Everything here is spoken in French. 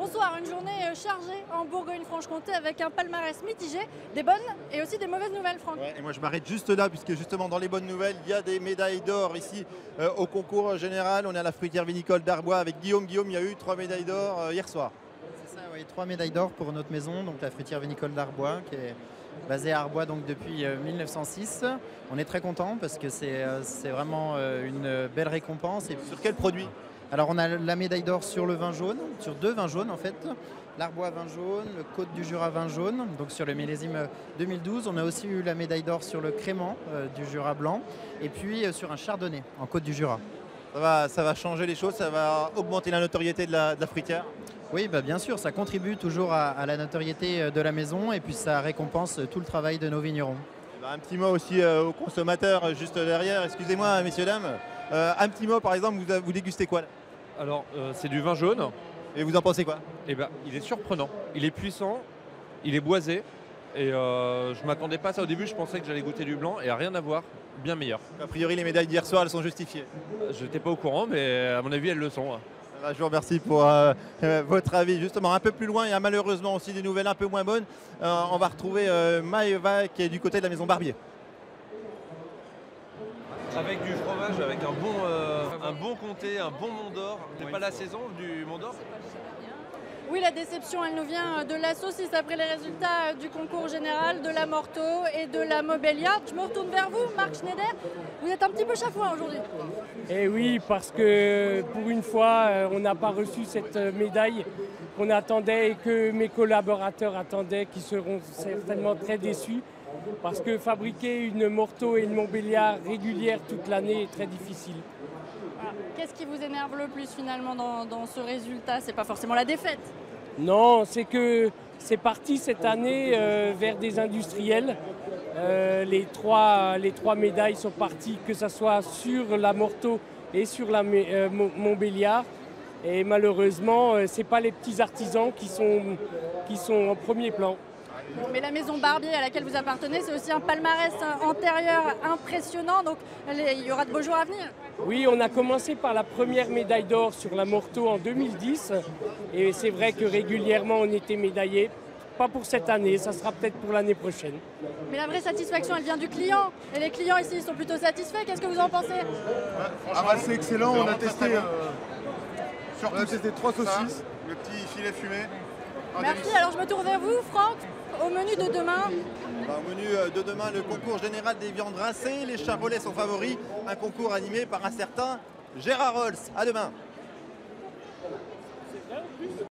Bonsoir, une journée chargée en Bourgogne-Franche-Comté avec un palmarès mitigé, des bonnes et aussi des mauvaises nouvelles, Franck. Ouais, et moi je m'arrête juste là puisque justement dans les bonnes nouvelles, il y a des médailles d'or ici au concours général. On est à la fruitière vinicole d'Arbois avec Guillaume. Guillaume, il y a eu 3 médailles d'or hier soir. C'est ça, oui, 3 médailles d'or pour notre maison, donc la fruitière vinicole d'Arbois, qui est basée à Arbois donc depuis 1906. On est très content parce que c'est vraiment une belle récompense. Et Sur quel produit? alors on a la médaille d'or sur le vin jaune, sur 2 vins jaunes en fait. L'Arbois vin jaune, le Côte du Jura vin jaune, donc sur le millésime 2012. On a aussi eu la médaille d'or sur le crément du Jura blanc et puis sur un chardonnay en Côte du Jura. Ça va changer les choses, ça va augmenter la notoriété de la fruitière. Oui, bah bien sûr, ça contribue toujours à la notoriété de la maison et puis ça récompense tout le travail de nos vignerons. Un petit mot aussi aux consommateurs juste derrière. Excusez-moi, messieurs, dames. Un petit mot, par exemple, vous dégustez quoi là? Alors, c'est du vin jaune. Et vous en pensez quoi? Et ben, il est surprenant. Il est puissant, il est boisé. Et je ne m'attendais pas à ça au début. Je pensais que j'allais goûter du blanc et à rien à voir. Bien meilleur. A priori, les médailles d'hier soir, elles sont justifiées. Je n'étais pas au courant, mais à mon avis, elles le sont. Je vous remercie pour votre avis. Justement, un peu plus loin, il y a malheureusement aussi des nouvelles un peu moins bonnes. On va retrouver Maëva qui est du côté de la maison Barbier. Avec du fromage, avec un bon comté, un bon Mont d'Or. C'est pas la saison du Mont d'Or? Oui, la déception, elle nous vient de la saucisse après les résultats du concours général, de la Morteau et de la Montbéliarde. Je me retourne vers vous, Marc Schneider. Vous êtes un petit peu chafouin aujourd'hui. Eh oui, parce que pour une fois, on n'a pas reçu cette médaille qu'on attendait et que mes collaborateurs attendaient, qui seront certainement très déçus. Parce que fabriquer une Morteau et une Montbéliarde régulière toute l'année est très difficile. Qu'est-ce qui vous énerve le plus finalement dans ce résultat? C'est pas forcément la défaite. Non, c'est que c'est parti cette année vers des industriels. Les trois médailles sont parties, que ce soit sur la Morteau et sur la Montbéliarde. Et malheureusement, ce n'est pas les petits artisans qui sont en premier plan. Mais la maison Barbier à laquelle vous appartenez, c'est aussi un palmarès antérieur impressionnant. Donc il y aura de beaux jours à venir. Oui, on a commencé par la première médaille d'or sur la Morteau en 2010. Et c'est vrai que régulièrement, on était médaillés. Pas pour cette année, ça sera peut-être pour l'année prochaine. Mais la vraie satisfaction, elle vient du client. Et les clients ici, ils sont plutôt satisfaits. Qu'est-ce que vous en pensez? C'est excellent, on a testé 3 saucisses. Le petit filet fumé. Merci, alors je me tourne vers vous, Franck. Au menu de demain. Au menu de demain, le concours général des viandes rincées. Les charolais sont favoris. Un concours animé par un certain Gérard Rolls. À demain.